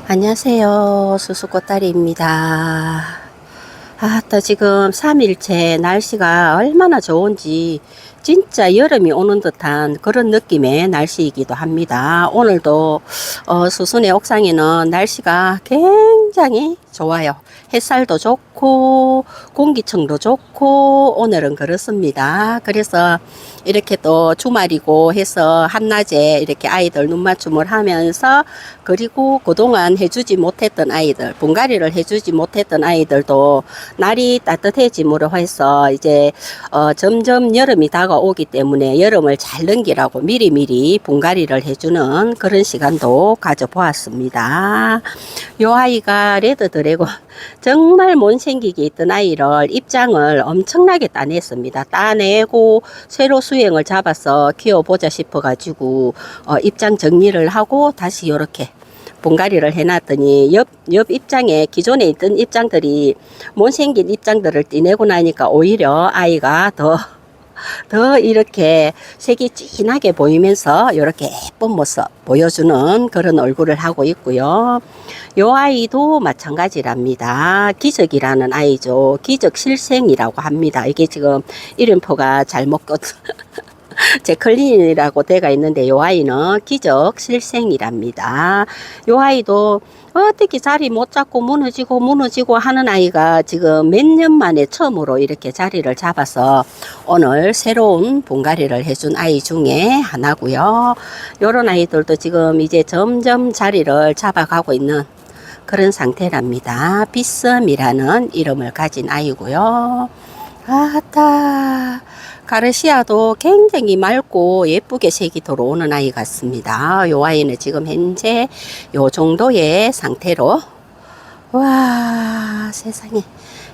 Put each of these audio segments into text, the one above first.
안녕하세요. 수수꽃다리입니다. 또 지금 3일째 날씨가 얼마나 좋은지 진짜 여름이 오는 듯한 그런 느낌의 날씨이기도 합니다. 오늘도 수순의 옥상에는 날씨가 굉장히 좋아요. 햇살도 좋고 공기층도 좋고 오늘은 그렇습니다. 그래서 이렇게 또 주말이고 해서 한낮에 이렇게 아이들 눈맞춤을 하면서, 그리고 그동안 해주지 못했던 아이들, 분갈이를 해주지 못했던 아이들도 날이 따뜻해짐으로 해서 이제 점점 여름이 다가오기 때문에 여름을 잘 넘기라고 미리미리 분갈이를 해주는 그런 시간도 가져보았습니다. 요 아이가 레드 드래곤, 정말 못생기게 있던 아이를 입장을 엄청나게 따냈습니다. 따내고 새로 수행을 잡아서 키워보자 싶어 가지고 입장 정리를 하고 다시 이렇게 분갈이를 해놨더니 옆 입장에 기존에 있던 입장들이 못생긴 입장들을 떼내고 나니까 오히려 아이가 더 이렇게 색이 진하게 보이면서 이렇게 예쁜 모습 보여주는 그런 얼굴을 하고 있고요. 요 아이도 마찬가지랍니다. 기적이라는 아이죠. 기적실생이라고 합니다. 이게 지금 이름표가 잘못 제클린이라고 되어 있는데 요 아이는 기적실생이랍니다. 요 아이도 어떻게 자리 못 잡고 무너지고 하는 아이가 지금 몇 년 만에 처음으로 이렇게 자리를 잡아서 오늘 새로운 분갈이를 해준 아이 중에 하나고요. 요런 아이들도 지금 이제 점점 자리를 잡아가고 있는 그런 상태랍니다. 비썸이라는 이름을 가진 아이고요. 가르시아도 굉장히 맑고 예쁘게 색이 들어오는 아이 같습니다. 요 아이는 지금 현재 요 정도의 상태로, 와 세상에,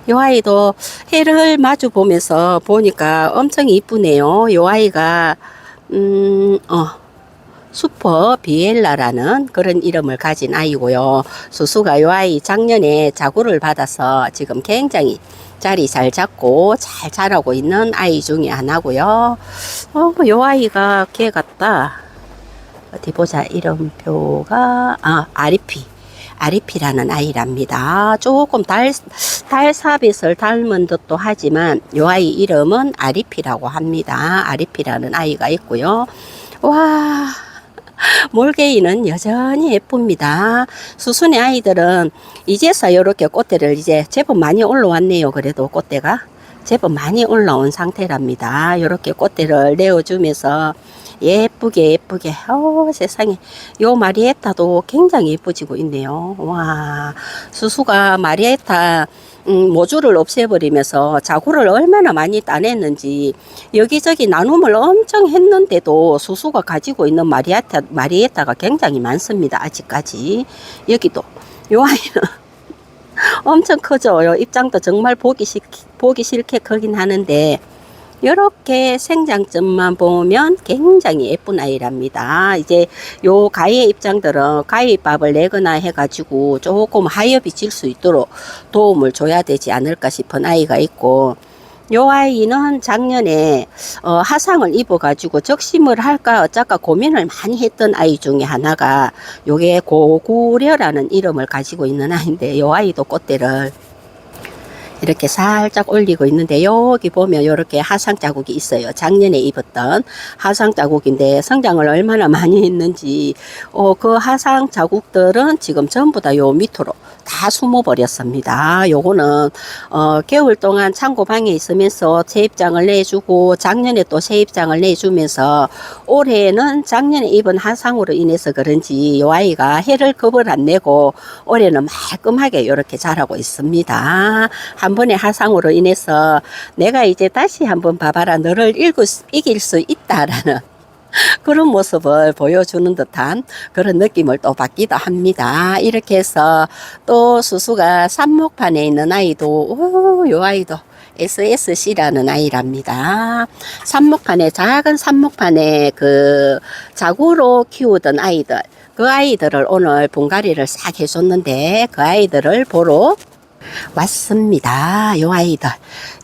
요 아이도 해를 마주 보면서 보니까 엄청 이쁘네요. 요 아이가 슈퍼 비엘라라는 그런 이름을 가진 아이고요. 수수가 요 아이 작년에 자구를 받아서 지금 굉장히 자리 잘 잡고 잘 자라고 있는 아이 중에 하나고요. 요 아이가 걔 같다. 어디 보자. 이름표가 아리피라는 아이랍니다. 조금 달사빗을 닮은 듯도 하지만 요 아이 이름은 아리피라고 합니다. 아리피라는 아이가 있고요. 와, 몰개이는 여전히 예쁩니다. 수순의 아이들은 이제서 이렇게 꽃대를 이제 제법 많이 올라왔네요. 그래도 꽃대가 제법 많이 올라온 상태랍니다. 이렇게 꽃대를 내어주면서 예쁘게 세상에, 요 마리에타도 굉장히 예뻐지고 있네요. 와, 수수가 마리에타 모주를 없애버리면서 자구를 얼마나 많이 따냈는지 여기저기 나눔을 엄청 했는데도 수수가 가지고 있는 마리에타가 굉장히 많습니다. 아직까지. 여기도 요 아이는 엄청 커져요. 입장도 정말 보기 싫게 크긴 하는데 이렇게 생장점만 보면 굉장히 예쁜 아이랍니다. 이제 요 가위의 입장들은 가위밥을 내거나 해가지고 조금 하엽이 질 수 있도록 도움을 줘야 되지 않을까 싶은 아이가 있고, 요 아이는 작년에 화상을 입어가지고 적심을 할까 어쩔까 고민을 많이 했던 아이 중에 하나가 요게 고구려라는 이름을 가지고 있는 아이인데, 요 아이도 꽃대를 이렇게 살짝 올리고 있는데 여기 보면 이렇게 하상 자국이 있어요. 작년에 입었던 하상 자국인데 성장을 얼마나 많이 했는지 그 하상 자국들은 지금 전부 다 요 밑으로 다 숨어 버렸습니다. 요거는 겨울 동안 창고방에 있으면서 새 입장을 내주고 작년에 또 새 입장을 내주면서 올해는 작년에 입은 하상으로 인해서 그런지 요 아이가 해를 겁을 안 내고 올해는 말끔하게 이렇게 자라고 있습니다. 한 번의 하상으로 인해서 내가 이제 다시 한번 봐봐라, 너를 이길 수 있다라는 그런 모습을 보여주는 듯한 그런 느낌을 또 받기도 합니다. 이렇게 해서 또 수수가 삽목판에 있는 아이도, 요 아이도 SSC라는 아이랍니다. 작은 삽목판에 그 자구로 키우던 아이들, 그 아이들을 오늘 분갈이를 싹 해줬는데 그 아이들을 보러 왔습니다. 요 아이들,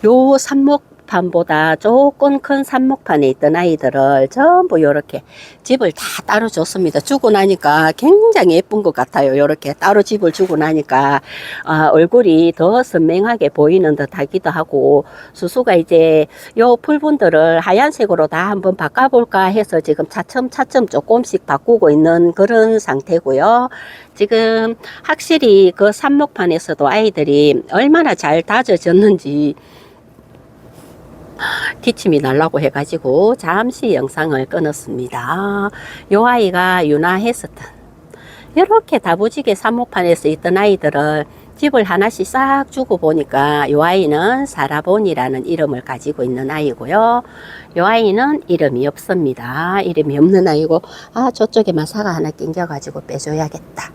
요 삽목 산목판보다 조금 큰 산목판에 있던 아이들을 전부 요렇게 집을 다 따로 줬습니다. 주고 나니까 굉장히 예쁜 것 같아요. 요렇게 따로 집을 주고 나니까 얼굴이 더 선명하게 보이는 듯 하기도 하고, 수수가 이제 요 풀분들을 하얀색으로 다 한번 바꿔볼까 해서 지금 차츰차츰 조금씩 바꾸고 있는 그런 상태고요. 지금 확실히 그 삽목판에서도 아이들이 얼마나 잘 다져졌는지 기침이 날라고 해가지고 잠시 영상을 끊었습니다. 요 아이가 윤화했었던, 이렇게 다부지게 삽목판에서 있던 아이들을 집을 하나씩 싹 주고 보니까 요 아이는 사라본이라는 이름을 가지고 있는 아이고요. 요 아이는 이름이 없습니다. 이름이 없는 아이고, 저쪽에만 사과 하나 낑겨가지고 빼줘야겠다.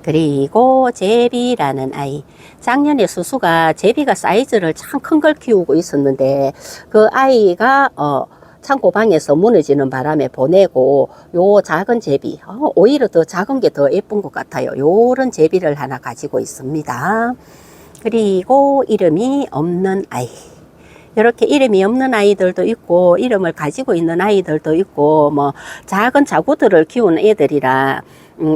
그리고 제비라는 아이. 작년에 수수가 제비가 사이즈를 참 큰 걸 키우고 있었는데, 그 아이가 창고방에서 무너지는 바람에 보내고, 요 작은 제비, 오히려 더 작은 게 더 예쁜 것 같아요. 요런 제비를 하나 가지고 있습니다. 그리고 이름이 없는 아이. 이렇게 이름이 없는 아이들도 있고, 이름을 가지고 있는 아이들도 있고, 뭐 작은 자구들을 키우는 애들이라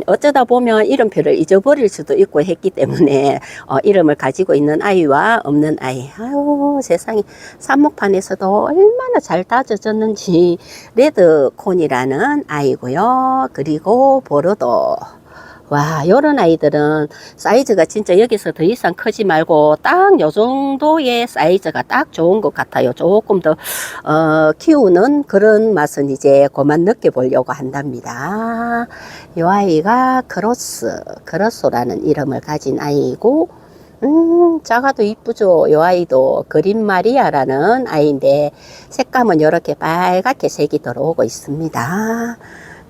어쩌다 보면 이름표를 잊어버릴 수도 있고 했기 때문에 이름을 가지고 있는 아이와 없는 아이. 아유, 세상에. 삽목판에서도 얼마나 잘 다져졌는지. 레드콘이라는 아이고요. 그리고 보르도. 와, 요런 아이들은 사이즈가 진짜 여기서 더 이상 크지 말고 딱 요 정도의 사이즈가 딱 좋은 것 같아요. 조금 더 키우는 그런 맛은 이제 그만 느껴보려고 한답니다. 요 아이가 크로소라는 이름을 가진 아이고, 작아도 이쁘죠. 요 아이도 그린 마리아라는 아이인데 색감은 이렇게 빨갛게 색이 들어오고 있습니다.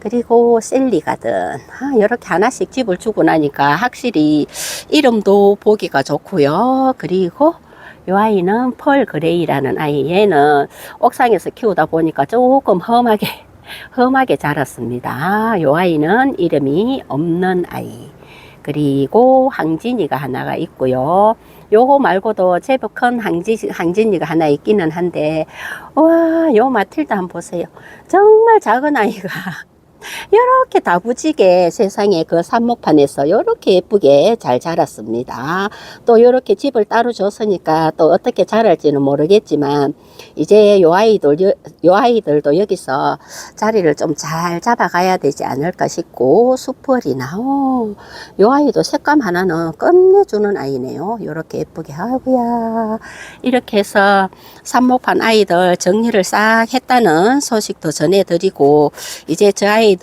그리고 셀리가든, 이렇게 하나씩 집을 주고 나니까 확실히 이름도 보기가 좋고요. 그리고 이 아이는 펄 그레이라는 아이. 얘는 옥상에서 키우다 보니까 조금 험하게 자랐습니다. 이 아이는 이름이 없는 아이. 그리고 항진이가 하나가 있고요. 요거 말고도 제법 큰 항진이가 하나 있기는 한데, 와, 요 마틸다 한번 보세요. 정말 작은 아이가 이렇게 다부지게 세상에 그 삽목판에서 이렇게 예쁘게 잘 자랐습니다. 또 이렇게 집을 따로 줬으니까 또 어떻게 자랄지는 모르겠지만, 이제 요 아이들도 여기서 자리를 좀 잘 잡아가야 되지 않을까 싶고, 수펄이나, 요 아이도 색감 하나는 끝내주는 아이네요. 이렇게 예쁘게. 아이고야. 이렇게 해서 삽목판 아이들 정리를 싹 했다는 소식도 전해드리고, 이제 저 아이들도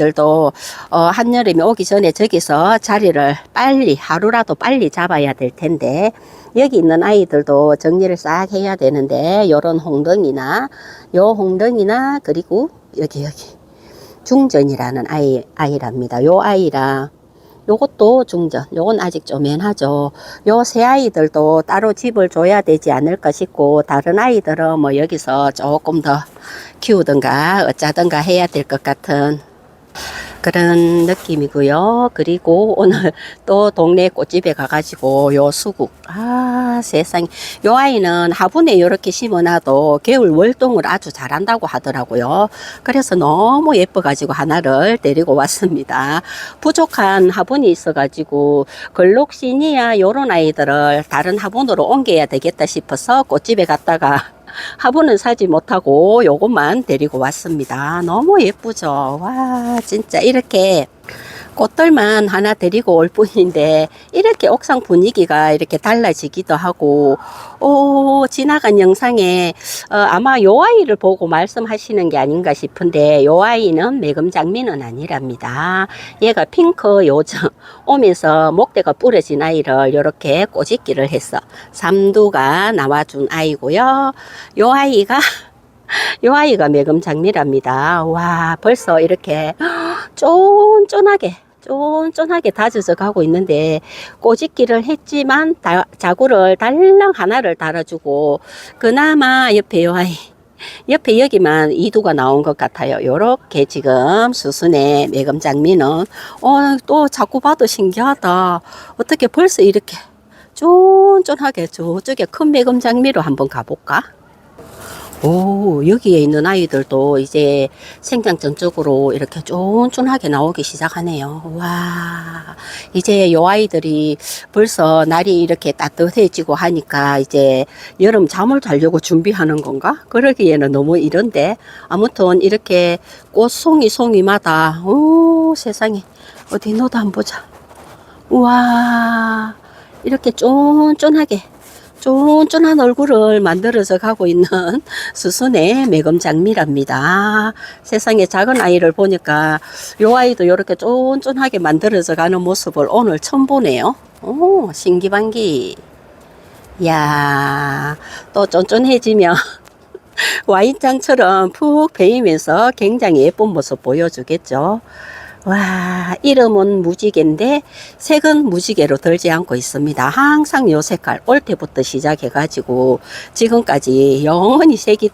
한여름이 오기 전에 저기서 자리를 빨리, 하루라도 빨리 잡아야 될 텐데, 여기 있는 아이들도 정리를 싹 해야 되는데, 요런 홍덩이나 그리고 여기 중전이라는 아이랍니다. 요 아이랑 요것도 중전, 요건 아직 쪼맨하죠. 요 새 아이들도 따로 집을 줘야 되지 않을까 싶고, 다른 아이들은 뭐 여기서 조금 더 키우든가 어쩌든가 해야 될 것 같은 그런 느낌이고요. 그리고 오늘 또 동네 꽃집에 가가지고 요 수국, 세상에, 요 아이는 화분에 이렇게 심어놔도 겨울 월동을 아주 잘한다고 하더라고요. 그래서 너무 예뻐가지고 하나를 데리고 왔습니다. 부족한 화분이 있어가지고 글록시니아 요런 아이들을 다른 화분으로 옮겨야 되겠다 싶어서 꽃집에 갔다가 화분은 사지 못하고 요것만 데리고 왔습니다. 너무 예쁘죠. 와, 진짜 이렇게 꽃들만 하나 데리고 올 뿐인데 이렇게 옥상 분위기가 이렇게 달라지기도 하고, 지나간 영상에 아마 요 아이를 보고 말씀하시는 게 아닌가 싶은데, 요 아이는 매금장미는 아니랍니다. 얘가 핑크 요정 오면서 목대가 부러진 아이를 이렇게 꼬집기를 해서 삼두가 나와준 아이고요. 요 아이가 매금장미랍니다. 와, 벌써 이렇게 쫀쫀하게 다져져 가고 있는데, 꼬집기를 했지만 자구를 달랑 하나를 달아주고, 그나마 옆에 요 아이, 옆에 여기만 이두가 나온 것 같아요. 요렇게 지금 수순의 매금장미는 또 자꾸 봐도 신기하다. 어떻게 벌써 이렇게 쫀쫀하게 저쪽에 큰 매금장미로 한번 가볼까? 오, 여기에 있는 아이들도 이제 생장점 쪽으로 이렇게 쫀쫀하게 나오기 시작하네요. 와, 이제 요 아이들이 벌써 날이 이렇게 따뜻해지고 하니까 이제 여름 잠을 자려고 준비하는 건가? 그러기에는 너무 이런데. 아무튼 이렇게 꽃송이마다, 오, 세상에. 어디 너도 한번 보자. 우와, 이렇게 쫀쫀한 얼굴을 만들어서 가고 있는 수순의 매금장미랍니다. 세상에 작은 아이를 보니까 요 아이도 이렇게 쫀쫀하게 만들어서 가는 모습을 오늘 처음 보네요. 오, 신기반기. 야, 또 쫀쫀해지면 와인잔처럼 푹 베이면서 굉장히 예쁜 모습 보여주겠죠. 와, 이름은 무지개인데 색은 무지개로 들지 않고 있습니다. 항상 요 색깔 올 때부터 시작해가지고 지금까지 영원히 색이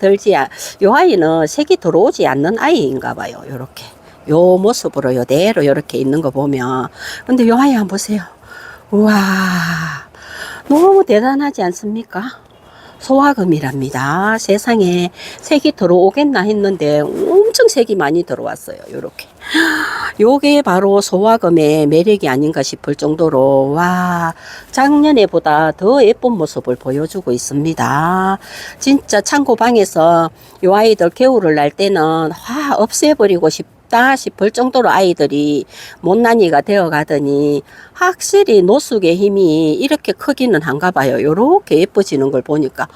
요 아이는 색이 들어오지 않는 아이인가 봐요. 요렇게 요 모습으로 요대로 요렇게 있는 거 보면. 근데 요 아이 한번 보세요. 우와, 너무 대단하지 않습니까? 소화금이랍니다. 세상에 색이 들어오겠나 했는데 엄청 색이 많이 들어왔어요. 요렇게. 요게 바로 소화금의 매력이 아닌가 싶을 정도로, 와, 작년에보다 더 예쁜 모습을 보여주고 있습니다. 진짜 창고방에서 요 아이들 겨울을 날 때는 없애버리고 싶다 싶을 정도로 아이들이 못난이가 되어 가더니 확실히 노숙의 힘이 이렇게 크기는 한가 봐요. 요렇게 예뻐지는 걸 보니까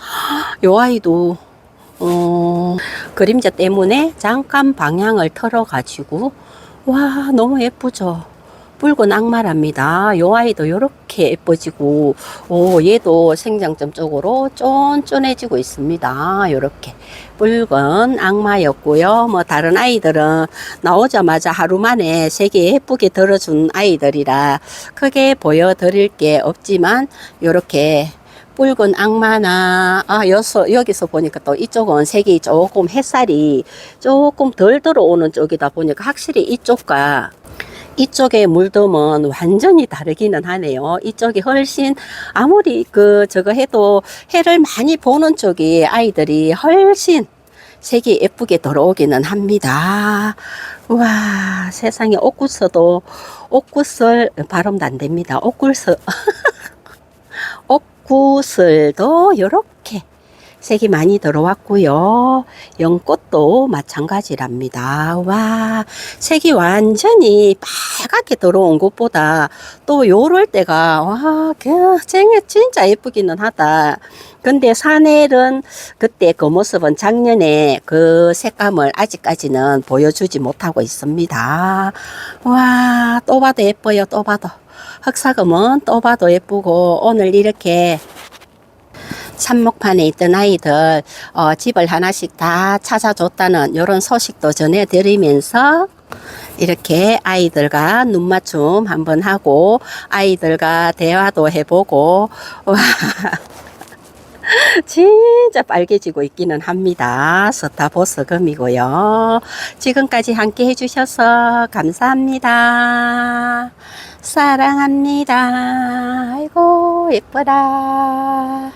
요 아이도 그림자 때문에 잠깐 방향을 틀어 가지고, 와, 너무 예쁘죠. 붉은 악마랍니다. 요 아이도 요렇게 예뻐지고, 오, 얘도 생장점 쪽으로 쫀쫀해지고 있습니다. 요렇게 붉은 악마였고요. 뭐 다른 아이들은 나오자마자 하루 만에 색이 예쁘게 들어준 아이들이라 크게 보여드릴 게 없지만, 요렇게 붉은 악마나, 여기서 보니까 또 이쪽은 색이 조금 햇살이 조금 덜 들어오는 쪽이다 보니까 확실히 이쪽의 물듬은 완전히 다르기는 하네요. 이쪽이 훨씬 아무리 저거 해도 해를 많이 보는 쪽이 아이들이 훨씬 색이 예쁘게 들어오기는 합니다. 와, 세상에 옷구슬 발음도 안 됩니다. 옷구슬도 이렇게 색이 많이 들어왔고요. 연꽃도 마찬가지랍니다. 와, 색이 완전히 빨갛게 들어온 것보다 또 요럴 때가, 와, 진짜 예쁘기는 하다. 근데 사넬은 그때 그 모습은 작년에 그 색감을 아직까지는 보여주지 못하고 있습니다. 와, 또 봐도 예뻐요. 또 봐도. 흑사금은 또 봐도 예쁘고, 오늘 이렇게 삽목판에 있던 아이들 집을 하나씩 다 찾아줬다는 이런 소식도 전해드리면서 이렇게 아이들과 눈맞춤 한번 하고 아이들과 대화도 해보고, 와, 진짜 빨개지고 있기는 합니다. 스타보스금이고요. 지금까지 함께 해주셔서 감사합니다. 사랑합니다. 아이고 예뻐라.